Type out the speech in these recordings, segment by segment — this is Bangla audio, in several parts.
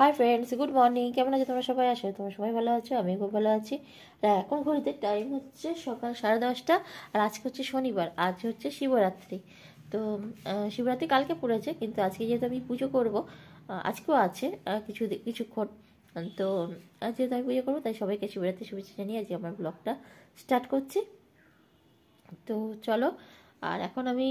Hi friends, good morning. কেমন আছো তোমরা সবাই? আসো তোমরা সবাই ভালো আছো, আমি খুব ভালো আছি। আর এখন ঘড়িতে টাইম হচ্ছে সকাল 10:30। আর আজকে হচ্ছে শনিবার, আজ হচ্ছে শিবরাত্রি। তো শিবরাত্রি কালকে পড়েছে, কিন্তু আজকে যেহেতু আমি পুজো করবো, আজকেও আছে কিছুক্ষণ। তো যেহেতু আমি পুজো করবো, তাই সবাইকে শিবরাত্রি শুভেচ্ছা জানিয়ে আজকে আমার ব্লগটা স্টার্ট করছি। তো চলো। আর এখন আমি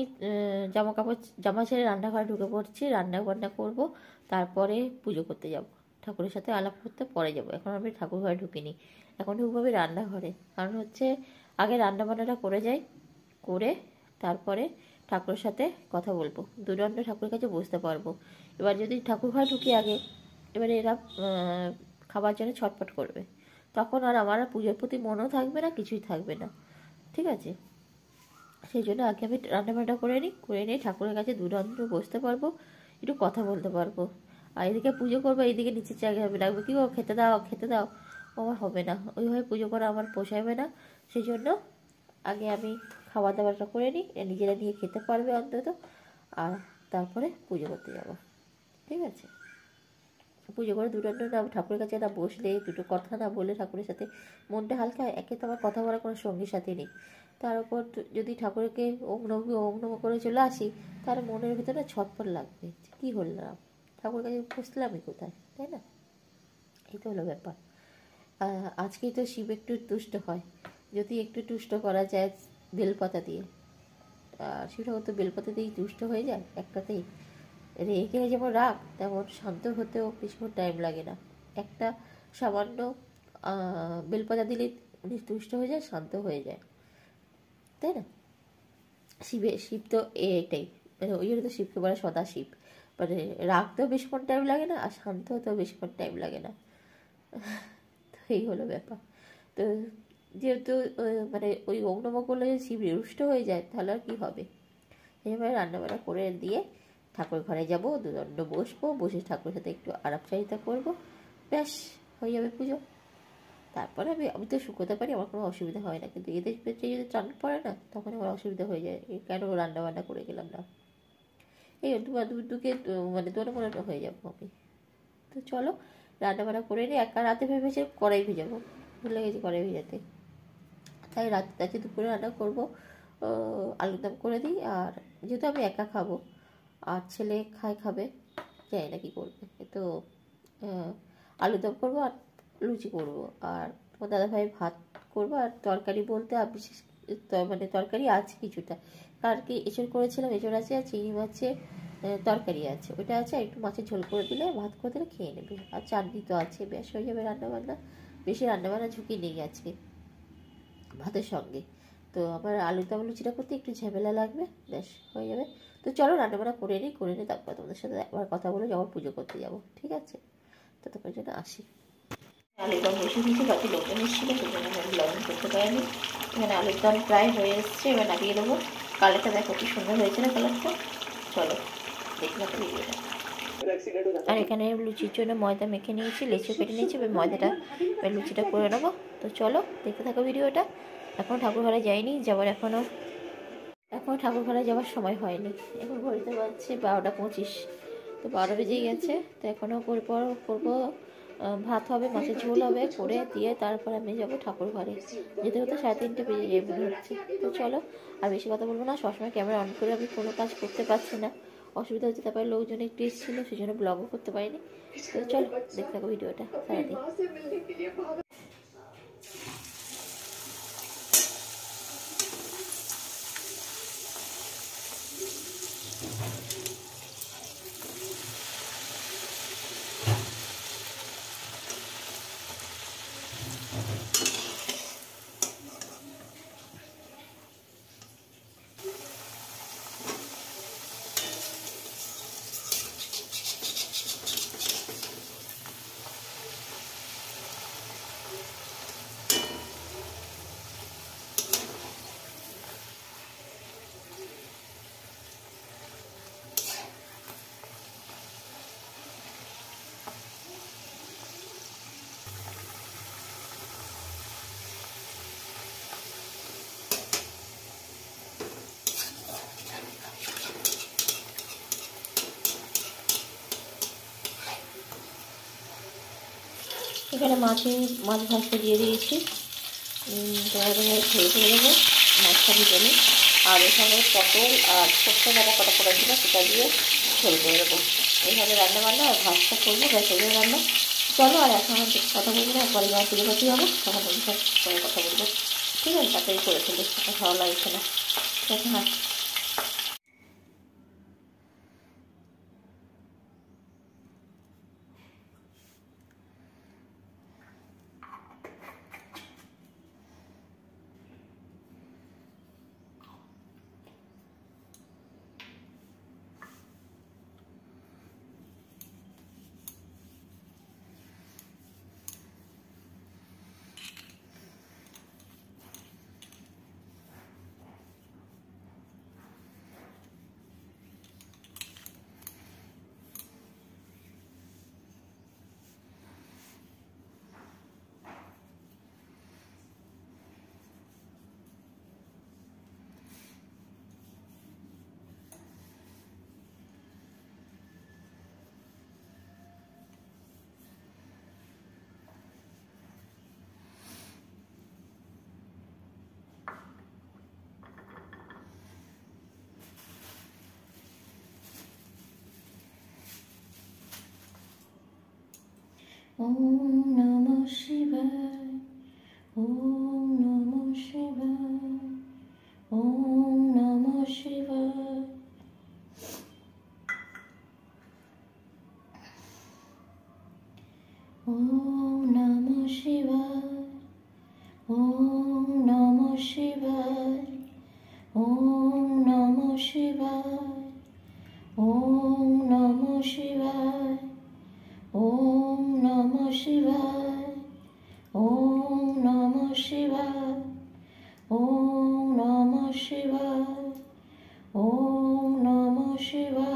জামা ছেড়ে রান্নাঘরে ঢুকে পড়ছি, রান্না বান্না করবো, তারপরে পুজো করতে যাব, ঠাকুরের সাথে আলাপ করতে পরে যাব। এখন আমি ঠাকুর ঘরে ঢুকিনি, এখন ঢুকবো আমি রান্নাঘরে। কারণ হচ্ছে আগে রান্না বান্নাটা করে যাই, করে তারপরে ঠাকুরের সাথে কথা বলবো, দুদণ্ড ঠাকুরের কাছে বসতে পারবো। এবার যদি ঠাকুর ঘরে ঢুকি আগে, এবারে এরা খাবার জন্য ছটফট করবে, তখন আর আমার পুজোর প্রতি মনও থাকবে না, কিছুই থাকবে না। ঠিক আছে, সেই জন্য আগে আমি রান্নাবান্না করে নিই ঠাকুরের কাছে দুদণ্ড বসতে পারবো, একটু কথা বলতে পারবো। আর এদিকে পুজো করবো, এইদিকে নিচের জায়গায় হবে ডাকবে, কি ও খেতে দাও খেতে দাও, আমার হবে না, ওইভাবে পুজো করা আমার পোষাবে না। সেই জন্য আগে আমি খাওয়া দাওয়াটা করে নিই, নিজেরা নিয়ে খেতে পারবে অন্তত, আর তারপরে পুজো করতে যাব। ঠিক আছে, পুজো করে দুদণ্ড না ঠাকুরের কাছে না বসলে, দুটো কথা না বলে ঠাকুরের সাথে মনটা হালকা হয়। একে তো আমার কথা বলার কোনো সঙ্গী সাথী নেই, তার উপর যদি ঠাকুরকে ওম নমঃ করে চলে আসি, তার মনের ভিতরে ছটফট লাগবে, কী হলাম, ঠাকুরের কাছে বসলামই কোথায়, তাই না? এই তো হলো ব্যাপার। আজকেই তো শিব একটু তুষ্ট হয়, যদি একটু তুষ্ট করা যায় বেলপাতা দিয়ে। আর শিব ঠাকুর তো বেলপাতা দিয়েই তুষ্ট হয়ে যায় একটাতেই। রেগে যেমন রাগ, তেমন শান্ত হতেও কিছুক্ষণ টাইম লাগে না। একটা সামান্য বেলপাতা দিলেই উনি তুষ্ট হয়ে যায়, শান্ত হয়ে যায়, তাই না? শিব তো এটাই, মানে ওই জন্য তো শিবকে বলে সদা শিব। মানে রাগতেও বেশিক্ষণ টাইম লাগে না, আর শান্ত হতেও বেশিক্ষণ টাইম লাগে না। তো এই হলো ব্যাপার। তো যেহেতু মানে ওই ওম নমঃ করলে যদি শিব রুষ্ট হয়ে যায়, তাহলে আর কী হবে। এইভাবে রান্নাবান্না করে দিয়ে ঠাকুর ঘরে যাব, দুদণ্ড বসবো, বসে ঠাকুরের সাথে একটু আলাপচারিতা করবো, ব্যাস হয়ে যাবে পুজো। তারপরে আমি তো শুকোতে পারি, আমার কোনো অসুবিধা হয় না, কিন্তু এদের ক্ষেত্রে যদি চান পড়ে না, তখন আমার অসুবিধা হয়ে যায়, কেন রান্নাবান্না করে গেলাম না, এই দুকে মানে দোনো হয়ে যাবো আমি। তো চলো রান্নাবান্না করে নিই। একা রাতে ভেবেছি কড়াই ভেজাবো, ভুলে গেছি কড়াই ভেজাতে, তাই রাতে আজকে দুপুরে রান্না করবো। আলুর দম করে দিই, আর যেহেতু আমি একা খাবো, আর ছেলে খাবে, জানি না কী করবে, তো আলুর দম করবো আর লুচি করবো, আর তোমার দাদাভাই ভাত করবো। আর তরকারি বলতে আর বিশেষ মানে তরকারি আছে কিছুটা, কার কি এঁচড় করেছিলাম, এঁচড় আছে, আর চিংড়ি মাছের তরকারি আছে, ওইটা আছে, আর একটু মাছের ঝোল করে দিলে, ভাত করে দিলে খেয়ে নেবে, আর চাটনি তো আছে, ব্যাস হয়ে যাবে রান্নাবান্না। বেশি রান্নাবান্না ঝুঁকি নেই আজকে ভাতের সঙ্গে। তো আমার আলুর দম লুচিটা করতে একটু ঝামেলা লাগবে, ব্যাস হয়ে যাবে। তো চলো রান্নাবান্না করে নিই, তারপর তোমাদের সাথে একবার কথা বলে যখন পুজো করতে যাবো, ঠিক আছে? ততক্ষণ জন্য আসি। আলুর দম বসে দিয়েছি, বাকি লোকজন এসেছিলো, সেজন্য আমি ব্লগিং করতে পারিনি। এখানে আলুর দম প্রায় হয়ে এসছে, এবার নামিয়ে দেবো। কালারটা দেখো কি সুন্দর হয়েছে না কালারটা, চলো দেখি না ভিডিওটা। আর এখানে লুচির জন্য ময়দা মেখে নিয়েছি, লেচু কেটে নিয়েছি, এবার ময়দাটা লুচিটা করে নেবো। তো চলো দেখতে থাকো ভিডিওটা। এখনও ঠাকুর ঘরে যাইনি, যাওয়ার এখনও ঠাকুর ঘরে যাওয়ার সময় হয়নি। এখন ঘড়িতে বাজছে 12:25, তো 12 বেজেই গেছে। তো এখনও করবো, ভাত হবে, মাছের ঝোল হবে, করে দিয়ে তারপর আমি যাবো ঠাকুর ঘরে। যেতে হতে 3:30 বেজে যাবে মনে হচ্ছে। তো চলো আর বেশি কথা বলবো না, সবসময় ক্যামেরা অন করে আমি কোনো কাজ করতে পারছি না, অসুবিধা হচ্ছে। তারপরে লোকজন একটু এসেছিলো, সেই জন্য ব্লগও করতে পারিনি। তো চলো দেখতে থাকো ভিডিওটা সারাদিন। এখানে মাছ ভাজতে দিয়ে দিয়েছি। তোমাদের ঝোল করে দেবো, মাছটা ভেজে নিই। আর এখানে পটল আর সর্ষে ডাটা কটা ছিল সেটা দিয়ে ঝোল করে দেবো। এইভাবে রান্না বান্না আর ভাতটা করবো, ব্যাস এগুলো রান্না। চলো, আর এখন আমার কথা বলবো না, পরে যখন পুজো করতে যাবো তখন তোমার সঙ্গে কথা বলবো। ঠিক আছে, তাড়াতাড়ি করে ফেলি, ভালো লাগছে না। দেখো না, ওম নমঃ শিবায়, ওম নমঃ শিবায়, ওম নমঃ শিবায়। ওম নমঃ শিবায়, ওম নমঃ শিবায়, ওম নমঃ শিবায়, ওম নমঃ শিবায়, ওম নমঃ শিবায়, ওম নমঃ শিবায়, ওম নমঃ শিবায়, ওম নমঃ শিবায়।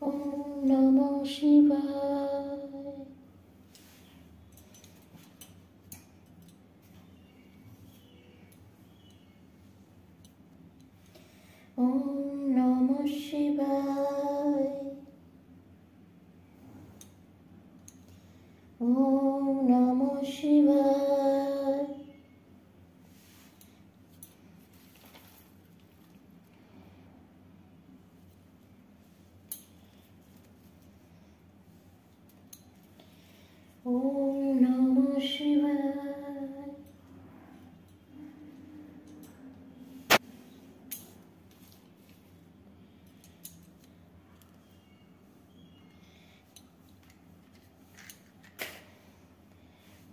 ওম নমঃ শিবায়। ওম নমঃ শিবায়, ওম নমঃ শিবায়, ওম নমঃ শিবায়।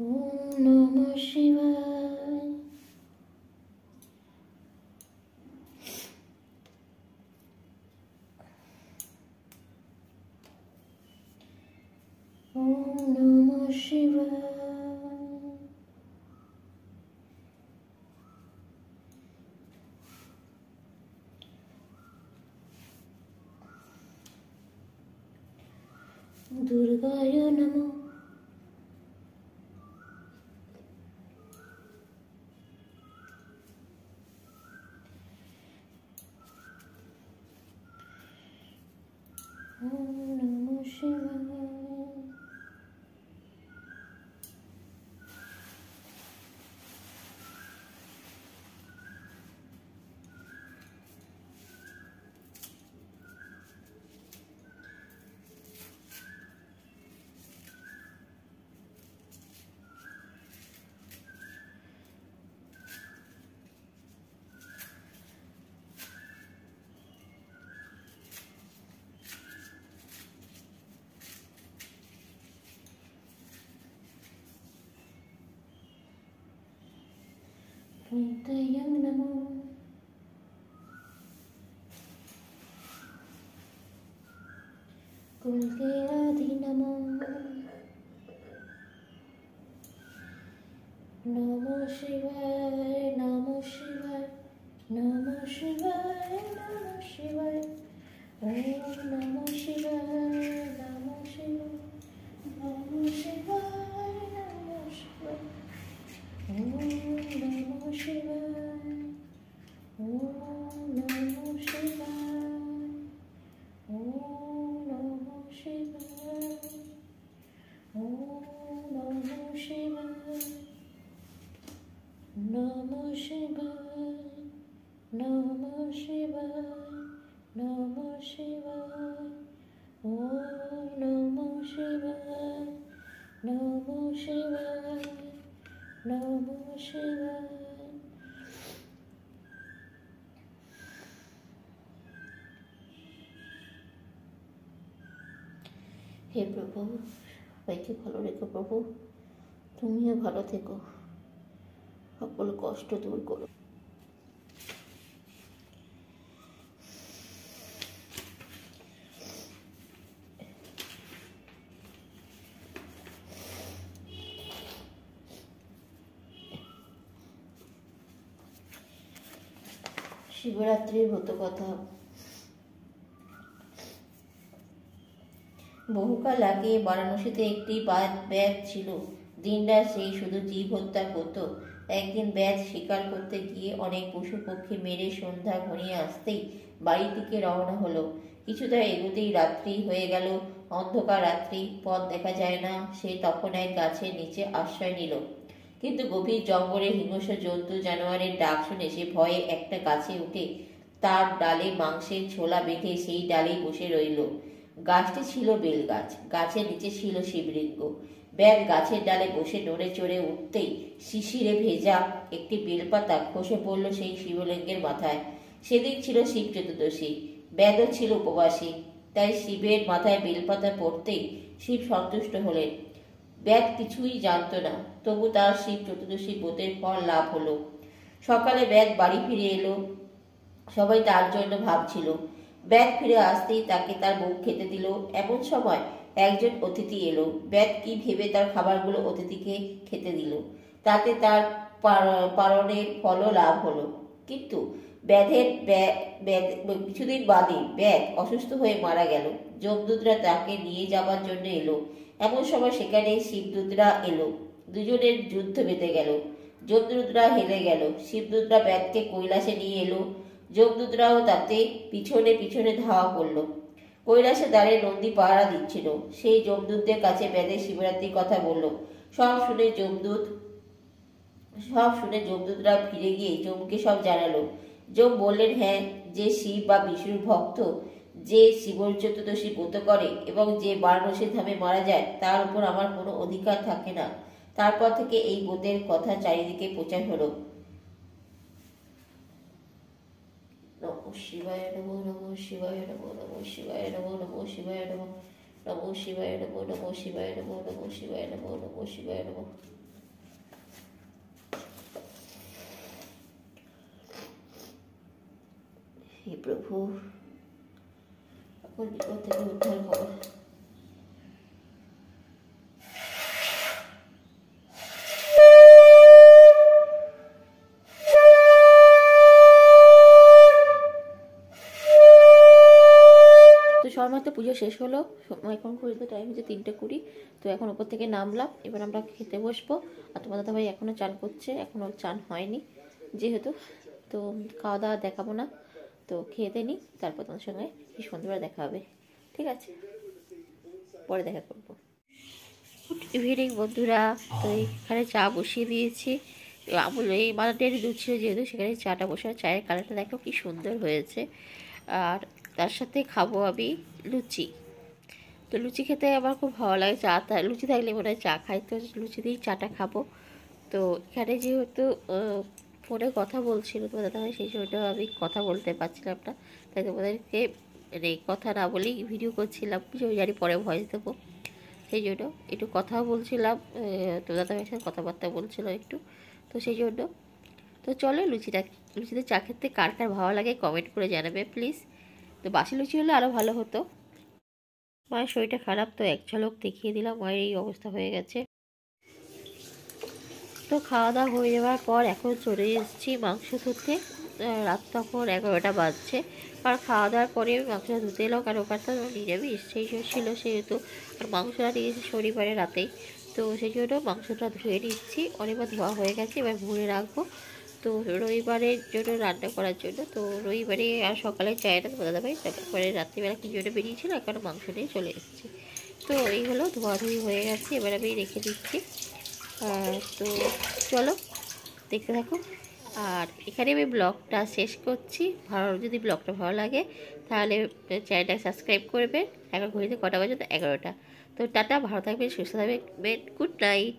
ওম নমঃ শিবায়, নমঃ শিবায়। দুর্গায় নমঃ। নমঃ শিবায়। প্রত্যয়ং নমঃ। কুলদেয়াধি নমঃ। নমঃ শিবায় নমঃ শিবায় নমঃ শিবায় নমঃ শিবায়। ওম নমঃ শিবায় নমঃ শিবায় নমঃ শিবায় নমঃ শিবায়। ওম নমঃ শিবায় ওম নমঃ শিবায় ওম নমঃ শিবায় ওম নমঃ শিবায় নমঃ শিবায় নমঃ শিবায় নমঃ শিবায়। ওম নমঃ শিবায় নমঃ শিবায় নমঃ শিবায়। হে প্রভু, সবাইকে ভালো রেখো প্রভু, তুমিও ভালো থেকো, সকল কষ্ট দূর করো। শিবরাত্রির ব্রত কথা। বহুকাল আগে বারাণসীতে একটি ব্যাধ ছিল। দিনরাত সেই শুধু জীব হত্যা করত। একদিন ব্যাধ শিকার করতে গিয়ে অনেক পশু পক্ষী মেরে সন্ধ্যা ঘনিয়ে আসতেই বাড়ির দিকে রওনা হলো। কিছুটা এগোতেই রাত্রি হয়ে গেল। অন্ধকার রাত্রি, পথ দেখা যায় না। সে তখন এক গাছের নিচে আশ্রয় নিল। কিন্তু গভীর জঙ্গলে হিংস্র জন্তু জানোয়ারের ডাক শুনে সে ভয়ে একটা গাছে উঠে তার ডালে মাংসের ছোলা বেঁধে সেই ডালেই বসে রইল। গাছটি ছিল বেল গাছ, গাছের নিচে ছিল শিবলিঙ্গ। ব্যাধ গাছের ডালে বসে নড়ে চড়ে উঠতেই শিশিরে ভেজা একটি বেলপাতা খসে পড়ল সেই শিবলিঙ্গের মাথায়। সেদিন ছিল শিব চতুর্দশী, ব্যাধও ছিল উপবাসী, তাই শিবের মাথায় বেলপাতা পড়তেই শিব সন্তুষ্ট হলেন। ব্যাধ কিছুই জানত না, তবু তার শিব চতুর্দশী ব্রতের ফল লাভ হলো। সকালে ব্যাধ বাড়ি ফিরে এলো। সবাই তার জন্য ভাবছিল। ব্যাধ ফিরে আসতেই তাকে তার বউ খেতে দিল। এমন সময় একজন অতিথি এলো। ব্যাধ কি ভেবে তার খাবারগুলো অতিথিকে খেতে দিল, তাতে তার পালনের ফলও লাভ হলো। কিন্তু কিছুদিন বাদে ব্যাধ অসুস্থ হয়ে মারা গেল। যমদূতরা তাকে নিয়ে যাবার জন্য এলো। এমন সময় সেখানে শিবদূতরা এলো। দুজনের যুদ্ধ বেঁধে গেল। যমদূতরা হেরে গেল। শিবদূতরা ব্যাধকে কৈলাসে নিয়ে এলো। যমদূতরাও তাতে পিছনে পিছনে ধাওয়া করলো। কৈলাসে দ্বারে নন্দী পাহারা দিচ্ছিল। সেই যমদূতদের কাছে ব্যাধের শিবরাত্রির কথা বলল। সব শুনে যমদূতরা ফিরে গিয়ে যমকে সব জানালো। যম বললেন, হ্যাঁ, যে শিব বা বিষ্ণুর ভক্ত, যে শিব চতুর্দশী ব্রত করে এবং যে বারাণসী ধামে মারা যায়, তার উপর আমার কোনো অধিকার থাকে না। তারপর থেকে এই ব্রতের কথা চারিদিকে প্রচার হলো। নমঃ শিবায় নমো নমঃ শিবায় নমো নমঃ শিবায় নমো নমঃ শিবায় নমো নমঃ শিবায় নমো নমঃ শিবায় নমো নমঃ শিবায় নমো নমঃ শিবায় নমঃ। হে প্রভু, সকল বিপদ থেকে উদ্ধার করো। তো পুজো শেষ হলো, এখন ঘড়িতে টাইম হচ্ছে 3:20। তো এখন উপর থেকে নামলাম, এবার আমরা খেতে বসবো। আর তোমার দাদাভাই এখনও চান করছে, এখনও চান হয়নি যেহেতু। তো খাওয়া দাওয়া দেখাবো না, তো খেতে নিই, তারপর তোমার সঙ্গে কি সন্ধ্যেবেলা দেখা হবে। ঠিক আছে, পরে দেখা করবো। গুড ইভিনিং বন্ধুরা। তো এখানে চা বসিয়ে দিয়েছি। আমুল এই মাদারডেয়ারি দুধ ছিল যেহেতু, সেখানে চাটা বসে, চায়ের কালারটা দেখো কি সুন্দর হয়েছে। আর তার সাথে খাবো আমি লুচি। তো লুচি খেতে আমার খুব ভালো লাগে, লুচি থাকলে মনে হয় চা খাই, তো লুচি দিয়েই চাটা খাবো। তো এখানে যেহেতু ফোনে কথা বলছিল তোমার দাদাভাই, সেই সময়টাও আমি কথা বলতে পারছিলাম না, তাই তোমাদেরকে মানে কথা না বলেই ভিডিও করছিলাম, জানি পরে ভয়েস দেবো। সেই জন্য একটু কথাও বলছিলাম, তো দাদাভাইয়ের সাথে কথাবার্তা বলছিল একটু, তো সেই জন্য। তো চলো লুচিতে চা খেতে কার কার ভালো লাগে কমেন্ট করে জানাবে প্লিজ। তো বাসি লুচি হলে আরও ভালো হতো। মায়ের শরীরটা খারাপ, তো এক ঝলক দেখিয়ে দিলাম, মায়ের এই অবস্থা হয়ে গেছে। তো খাওয়া দাওয়া হয়ে যাওয়ার পর এখন চলে এসেছি মাংস ধুতে। রাত তখন 11টা বাজছে। কারণ খাওয়া দাওয়ার পরে আমি মাংসটা ধুতে এলাম, কারণ ওখানে তো নিরামিষ সেই ছিল সেহেতু। আর মাংসটা নিয়েছি শনিবারে রাতেই, তো সেই জন্য মাংসটা ধুয়ে নিচ্ছি। অনেকবার ধোয়া হয়ে গেছে, এবার ভরে রাখবো। তো রবিবারের জন্য রান্না করার জন্য, তো রবিবারে আর সকালে চায়টা দাদা ভাই, তারপরে রাত্রিবেলা কি জন্য বেরিয়েছিল, কারণ মাংস নিয়ে চলে এসেছি। তো এই হলো ধোয়াধুয়ি হয়ে গেছে, এবার আমি রেখে দিচ্ছি। তো চলো দেখতে থাকো। আর এখানে আমি ব্লগটা শেষ করছি। যদি ব্লগটা ভালো লাগে তাহলে চ্যানেলটা সাবস্ক্রাইব করবেন। এখন ঘড়িতে কটা বাজে? তো 11টা। তো টাটা, ভালো থাকবেন, সুস্থ থাকবেন, গুড নাইট।